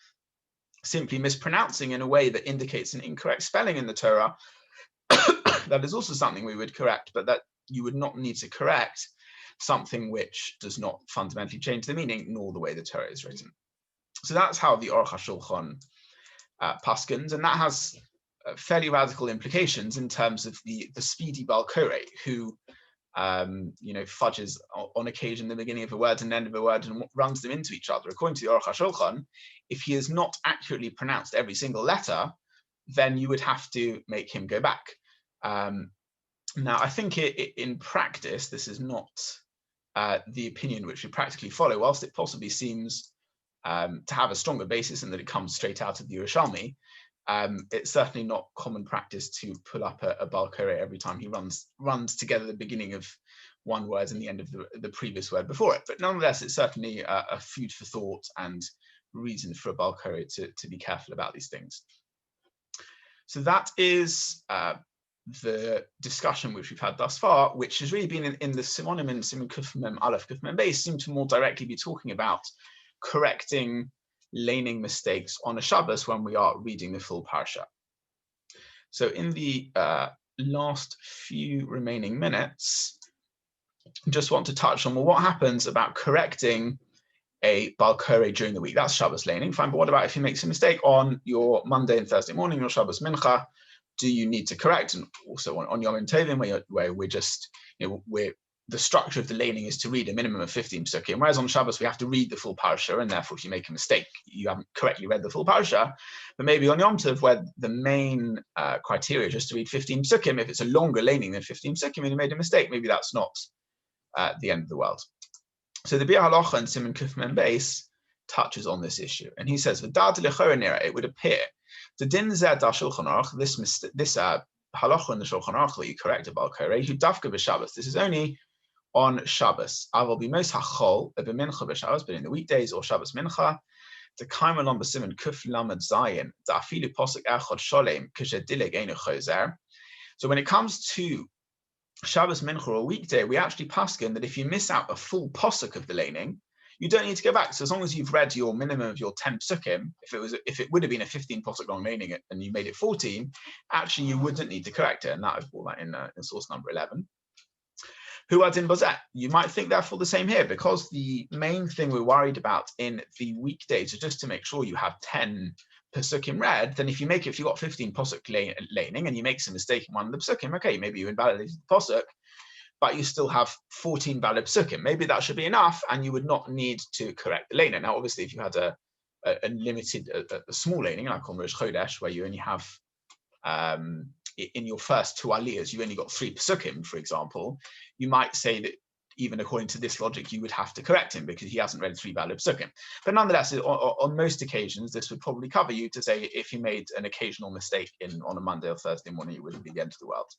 simply mispronouncing in a way that indicates an incorrect spelling in the Torah, that is also something we would correct, but that you would not need to correct something which does not fundamentally change the meaning nor the way the Torah is written. So that's how the Aruch HaShulchan paskins, and that has fairly radical implications in terms of the speedy Baal Koreh, who fudges on occasion the beginning of a word and the end of a word and runs them into each other. According to the Aruch HaShulchan, if he has not accurately pronounced every single letter, then you would have to make him go back. Now, I think in practice, this is not the opinion which we practically follow, whilst it possibly seems to have a stronger basis in that it comes straight out of the Yerushalmi. It's certainly not common practice to pull up a Baal Koreh every time he runs together the beginning of one word and the end of the previous word before it. But nonetheless, it's certainly a food for thought and reason for a Baal Koreh to be careful about these things. So that is the discussion which we've had thus far, which has really been in the Simonim and Simon Kuf Mem Aleph Kuf Mem Beis, seem to more directly be talking about correcting laning mistakes on a Shabbos when we are reading the full parsha. So in the last few remaining minutes, just want to touch on, well, what happens about correcting a Baal Koreh during the week? That's Shabbos laning, fine, but what about if he makes a mistake on your Monday and Thursday morning, your Shabbos Mincha? Do you need to correct? And also on Yom Tovim, where we're just, the structure of the laning is to read a minimum of 15 psukim, whereas on Shabbos we have to read the full parsha, and therefore if you make a mistake, you haven't correctly read the full parsha. But maybe on Yom Tov, where the main criteria is just to read 15 psukim, if it's a longer laning than 15 psukim and you made a mistake, maybe that's not the end of the world. So the Biur Halacha and Simon Kuf Mem Beis touches on this issue, and he says, it would appear the din zeh da Shulchan Aruch, this halacha in the Shulchan Aruch that you correct a Baal Koreh, who dafka b'Shabbos. This is only on Shabbos. Aval b'mos hachol b'mincha b'Shabbos, but in the weekdays or Shabbos mincha, the kaiman on b'simen kuf lamed zayin da afilu posuk echad sholem k'shedileg einu chozer. So when it comes to Shabbos mincha or a weekday, we actually paskin that if you miss out a full posuk of the laning, you don't need to go back. So as long as you've read your minimum of your 10 psukim, if it would have been a 15 posuk long laning and you made it 14, actually you wouldn't need to correct it. And that I've brought that in source number 11. Who adin bazet? You might think therefore the same here, because the main thing we're worried about in the weekdays is just to make sure you have 10 psukim read. Then if you got 15 posuk laning and you make some mistake in one of the psukim, okay, maybe you invalidated the posuk, but you still have 14 valid psukim. Maybe that should be enough, and you would not need to correct the laner. Now, obviously, if you had a limited, a small laning, like on Rosh Chodesh, where you only have, in your first two aliyahs, you only got 3 psukim, for example, you might say that even according to this logic, you would have to correct him because he hasn't read 3 valid psukim. But nonetheless, on most occasions, this would probably cover you to say if you made an occasional mistake on a Monday or Thursday morning, it wouldn't be the end of the world.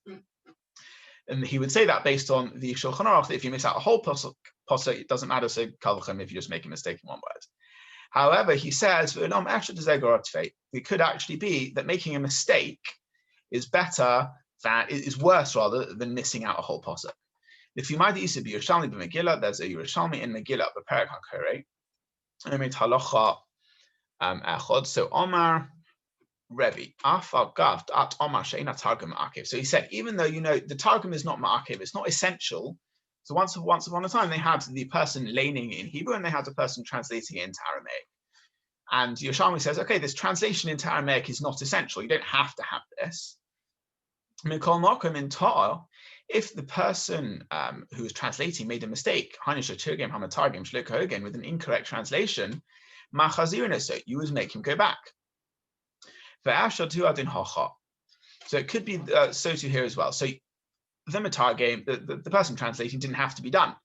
And he would say that based on the Shulchan Aruch, that if you miss out a whole pasuk, it doesn't matter, so kalvachem if you just make a mistake in one word. However, he says, it could actually be that making a mistake is better, is worse rather than missing out a whole pasuk. If you might used to be Yerushalmi b'Megillah, there's a Yerushalmi in Megillah b'Perek HaKorei. Emet halacha echad. So Omar Rebbe afal gav at Omar she'ena targum ma'akev. So he said, even though the targum is not ma'akev, it's not essential. So once upon a time, they had the person laning in Hebrew and they had the person translating it into Aramaic. And Yerushalmi says, okay, this translation into Aramaic is not essential. You don't have to have this. Mikol Mokum in Ta'ah, if the person who was translating made a mistake, with an incorrect translation, you would make him go back. So it could be so to here as well. So the Matargim, the person translating didn't have to be done.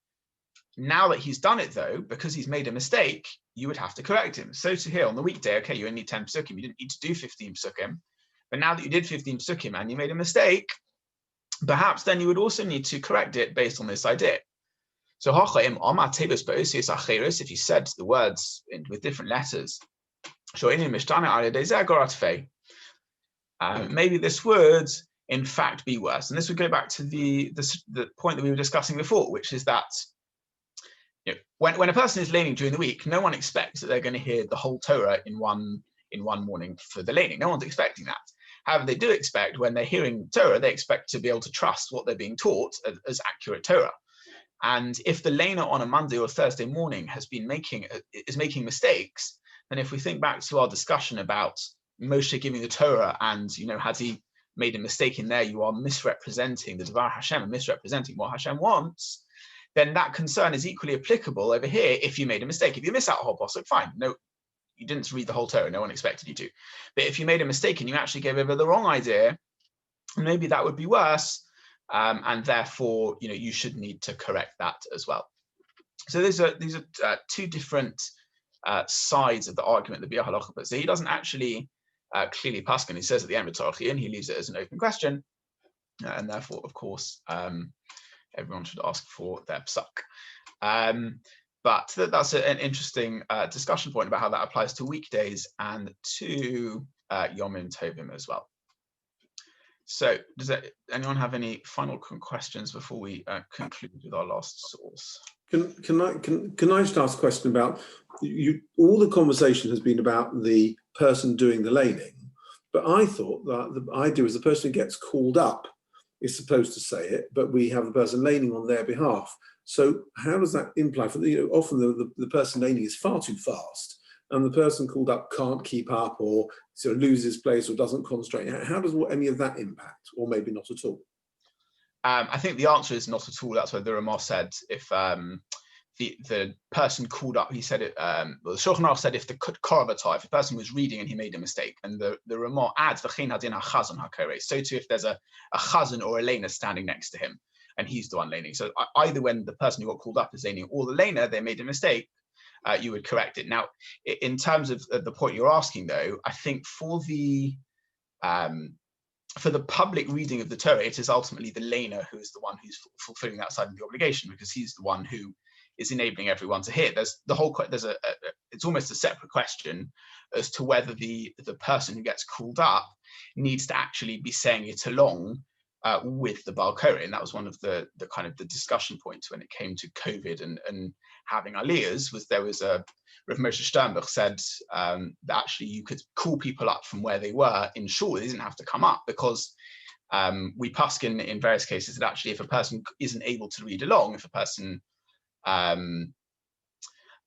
Now that he's done it though, because he's made a mistake, you would have to correct him. So to here on the weekday, okay, you only need 10 psukim, you didn't need to do 15 psukim. But now that you did 15 psukim and you made a mistake, perhaps then you would also need to correct it based on this idea. So if you said the words with different letters, maybe this would in fact be worse. And this would go back to the point that we were discussing before, which is that when a person is laning during the week, no one expects that they're going to hear the whole Torah in one morning for the laning. No one's expecting that. However, they do expect when they're hearing Torah, they expect to be able to trust what they're being taught as accurate Torah. And if the laner on a Monday or Thursday morning is making mistakes, then if we think back to our discussion about Moshe giving the Torah and, has he made a mistake in there, you are misrepresenting the Devar Hashem and misrepresenting what Hashem wants, then that concern is equally applicable over here if you made a mistake. If you miss out a whole pasuk, fine. No, you didn't read the whole Torah, no one expected you to. But if you made a mistake and you actually gave over the wrong idea, maybe that would be worse, and therefore, you should need to correct that as well. So these are two different sides of the argument that Biur Halacha puts. So he doesn't actually clearly paskin. He says at the end of Torah, and he leaves it as an open question, and therefore, of course, everyone should ask for their psak. But that's an interesting discussion point about how that applies to weekdays and to Yomim Tovim as well. So does anyone have any final questions before we conclude with our last source? Can I just ask a question about you? All the conversation has been about the person doing the laning, but I thought that the idea is the person who gets called up is supposed to say it, but we have the person laning on their behalf. So how does that imply? Often the person laning is far too fast, and the person called up can't keep up, or sort of loses place, or doesn't concentrate. How does any of that impact, or maybe not at all? I think the answer is not at all. That's why the Ramah said if the person called up, he said it. The Shulchan Aruch said if the Koravatah, if a person was reading and he made a mistake, and the Ramah adds v'chein hadin hachazon hakorei. So too, if there's a chazan or a laner standing next to him, and he's the one laning. So either when the person who got called up is laning or the laner, they made a mistake, you would correct it. Now, in terms of the point you're asking, though, I think for the public reading of the Torah, it is ultimately the laner who is the one who's fulfilling that side of the obligation, because he's the one who is enabling everyone to hear. It's almost a separate question as to whether the person who gets called up needs to actually be saying it along with the Baal Koreh. And that was one of the kind of the discussion points when it came to COVID and having aliyahs, was there was Rav Moshe Sternbuch said that actually you could call people up from where they were in shul. They didn't have to come up, because we paskin in various cases that actually if a person isn't able to read along, if a person I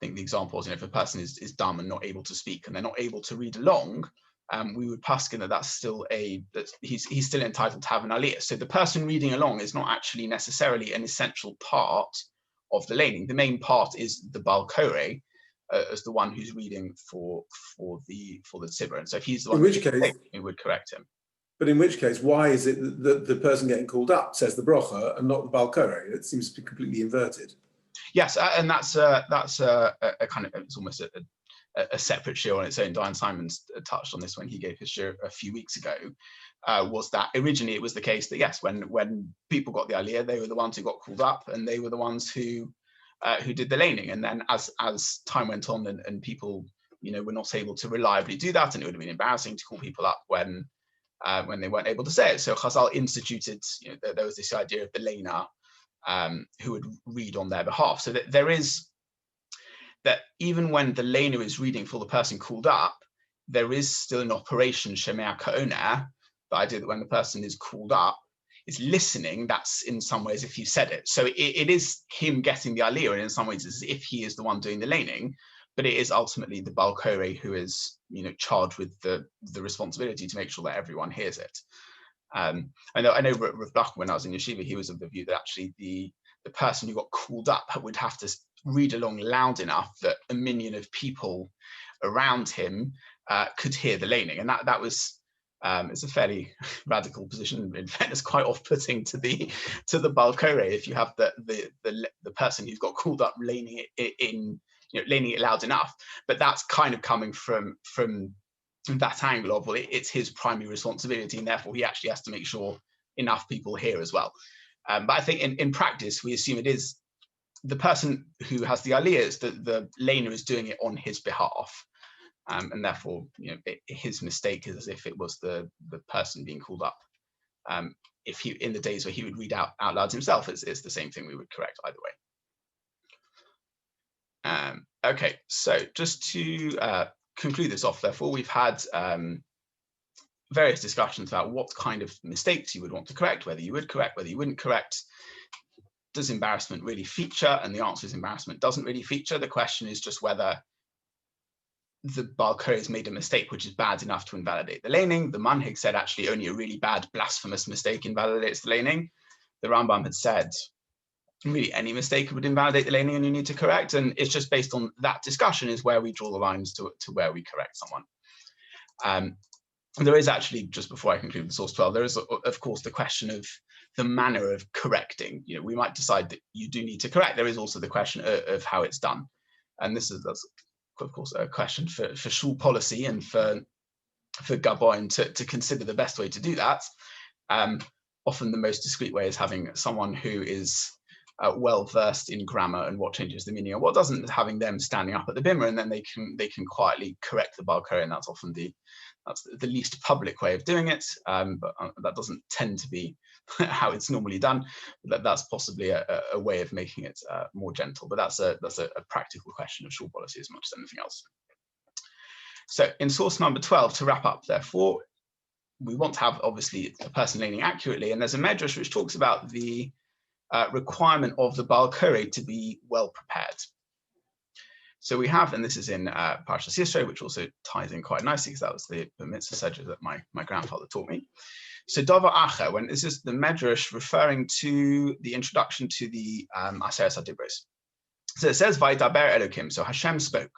think the example is, if a person is dumb and not able to speak and they're not able to read along, we would paskin that he's still entitled to have an aliyah. So the person reading along is not actually necessarily an essential part of the laning. The main part is the Baal Koreh as the one who's reading for the tzibur. And so if he's the one, in which case, we would correct him. But in which case, why is it that the person getting called up says the brocha and not the balkore? It seems to be completely inverted. Yes, and that's a kind of, it's almost a separate shiur on its own. Diane Simons touched on this when he gave his shiur a few weeks ago. Was that originally it was the case that yes, when people got the aliyah, they were the ones who got called up, and they were the ones who did the laning. And then as time went on, and people were not able to reliably do that, and it would have been embarrassing to call people up when they weren't able to say it. So Chazal instituted, there was this idea of the leiner who would read on their behalf. So that there is that even when the leiner is reading for the person called up, there is still an operation shemea ka'oner, the idea that when the person is called up is listening, that's in some ways if you said it. So it is him getting the aliyah, and in some ways as if he is the one doing the laning, but it is ultimately the balkore who is charged with the responsibility to make sure that everyone hears it. I know Rav Blach, when I was in yeshiva, he was of the view that actually the person who got called up would have to read along loud enough that a minion of people around him could hear the laning, and that was it's a fairly radical position. In fact, it's quite off-putting to the balkore if you have the person who's got called up laning it in, laning it loud enough. But that's kind of coming from that angle of, well, it's his primary responsibility, and therefore he actually has to make sure enough people hear as well. But I think in practice, we assume it is the person who has the aliyah, the laner is doing it on his behalf. And therefore, his mistake is as if it was the person being called up. If he, in the days where he would read out loud himself, it's the same thing. We would correct either way. Okay, so just to conclude this off, therefore, we've had various discussions about what kind of mistakes you would want to correct, whether you would correct, whether you wouldn't correct. Does embarrassment really feature? And the answer is embarrassment doesn't really feature. The question is just whether the balkore has made a mistake which is bad enough to invalidate the laning. The Manhig said actually only a really bad blasphemous mistake invalidates the laning. The Rambam had said really any mistake would invalidate the laning and you need to correct. And it's just based on that discussion is where we draw the lines to where we correct someone. There is actually, just before I conclude the source 12, there is of course the question of the manner of correcting. We might decide that you do need to correct. There is also the question of how it's done. And that's of course a question for shul policy and for Gaboin to consider the best way to do that. Often the most discreet way is having someone who is well versed in grammar and what changes the meaning and what doesn't, having them standing up at the bimmer, and then they can quietly correct the balkore, and that's often the least public way of doing it, but that doesn't tend to be how it's normally done. That's possibly a way of making it more gentle, but that's a practical question of shul policy as much as anything else. So in source number 12, to wrap up, therefore, we want to have obviously a person laning accurately, and there's a medrash which talks about the requirement of the balkore to be well prepared. So we have, and this is in Parshas Yisro, which also ties in quite nicely because that was the mitzvah sedra that my grandfather taught me. So Davar Acher, when this is the medrash referring to the introduction to the Aseres HaDibros. So it says Vaydaber Elokim, so Hashem spoke,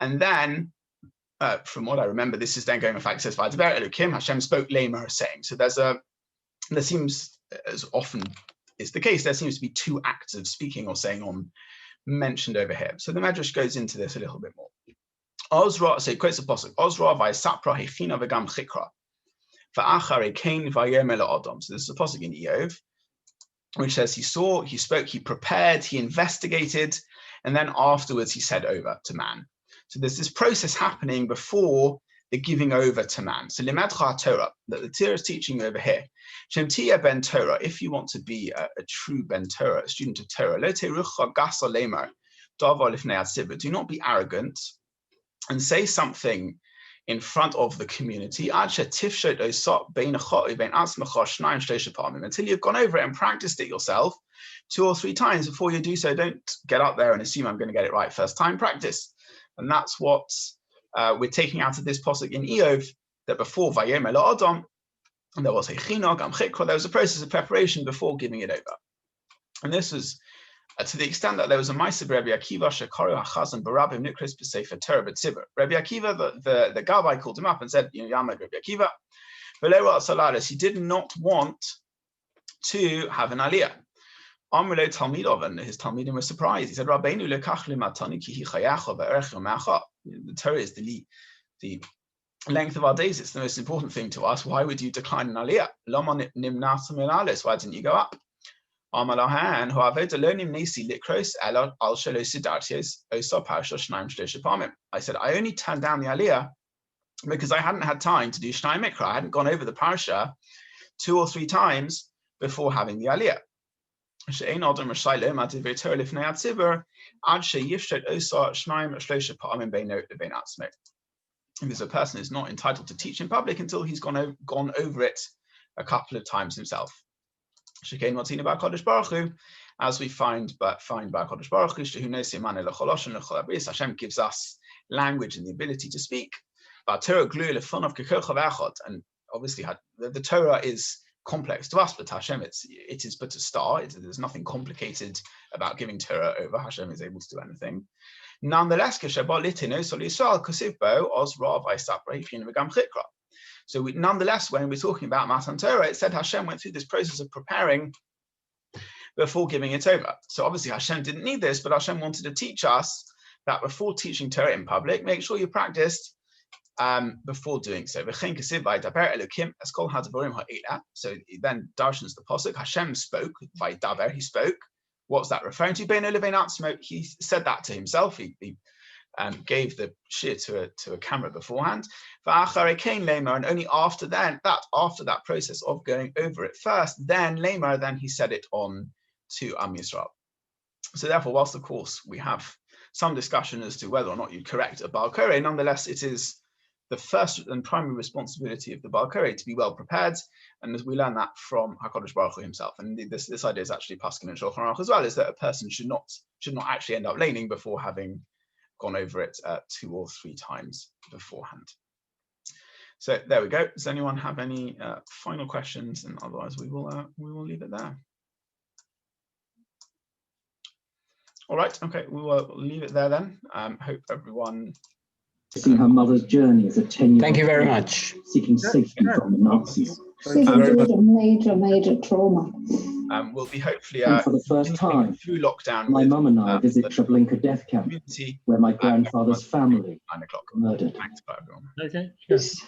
and then from what I remember, this is then going. In fact, it says Vaydaber Elokim, Hashem spoke leiner, saying. So there seems, as often is the case, there seems to be two acts of speaking or saying on mentioned over here. So the Medrash goes into this a little bit more. Ozra, so it quotes the pasuk, Ozra v'yisapra hechina v'gam chikra v'achare kain v'yomer la'adam. So this is a pasuk in Eov, which says he saw, he spoke, he prepared, he investigated, and then afterwards he said over to man. So there's this process happening before the giving over to man. So limadcha Torah, that the Torah is teaching over here. Shemtiya ben Torah, if you want to be a true ben Torah, a student of Torah, lo terucha gasa lemer davar lifnei hatzibur. Do not be arrogant and say something in front of the community until you've gone over it and practiced it yourself 2 or 3 times. Before you do so, don't get up there and assume I'm going to get it right first time. Practice. And that's what we're taking out of this pasuk in Eov, that before Vayomer la'adam, there was a china gam chikra, there was a process of preparation before giving it over. And this was to the extent that there was a ma'aseh Rabbi Akiva shekaru hachazan barabim nikris b'sefer Torah b'tzibur. Rabbi Akiva, the Gavai, called him up and said, Yamad Rabbi Akiva, He did not want to have an aliyah. Amrele Talmidov, and his Talmidim were surprised. He said, Rabbeinu lekach limatani ki hi chayacha ve'erech yomecha. The Torah is the length of our days. It's the most important thing to us. Why would you decline an aliyah? Lama nimnasa min alis. Why didn't you go up? Amalahan ho'aved lo nimnesi likros ela al shelo sidartios osa parasha shnaim shlosh pamim. I said, I only turned down the aliyah because I hadn't had time to do Shnai Mikra. I hadn't gone over the parasha 2 or 3 times before having the aliyah. If there's a person who's not entitled to teach in public until he's gone over it a couple of times himself. As we find by Kodesh Baruch Hu, Hashem gives us language and the ability to speak. And obviously the Torah is complex to us, but Hashem it is but a star. There's nothing complicated about giving Torah over. Hashem is able to do anything. Nonetheless, so nonetheless, when we're talking about Matan Torah, it said Hashem went through this process of preparing before giving it over. So obviously Hashem didn't need this, but Hashem wanted to teach us that before teaching Torah in public, make sure you practiced before doing so. So then darshans the pasuk, Hashem spoke by daber, he spoke. What's that referring to? He said that to himself. He gave the shir to a camera beforehand. And only after that process of going over it first, then he said it on to Am Yisrael. So therefore, whilst of course we have some discussion as to whether or not you correct a Baal Koreh, nonetheless it is the first and primary responsibility of the Baal Koreh to be well prepared, and as we learn that from HaKadosh Baruch Hu himself. And this idea is actually Paskin and Shulchan Aruch as well, is that a person should not actually end up laning before having gone over it 2 or 3 times beforehand. So there we go. Does anyone have any final questions? And otherwise we will leave it there. All right. Okay, we will leave it there then. Hope everyone. Seeing her mother's journey as a 10-year-old. Thank you very much. Seeking safety from the Nazis. She's endured a major trauma. We'll be hopefully And for the first time, through lockdown. my mum and I visit Treblinka death camp, Community where my grandfather's family 9 o'clock. were murdered. Thanks for everyone. Okay. Yes.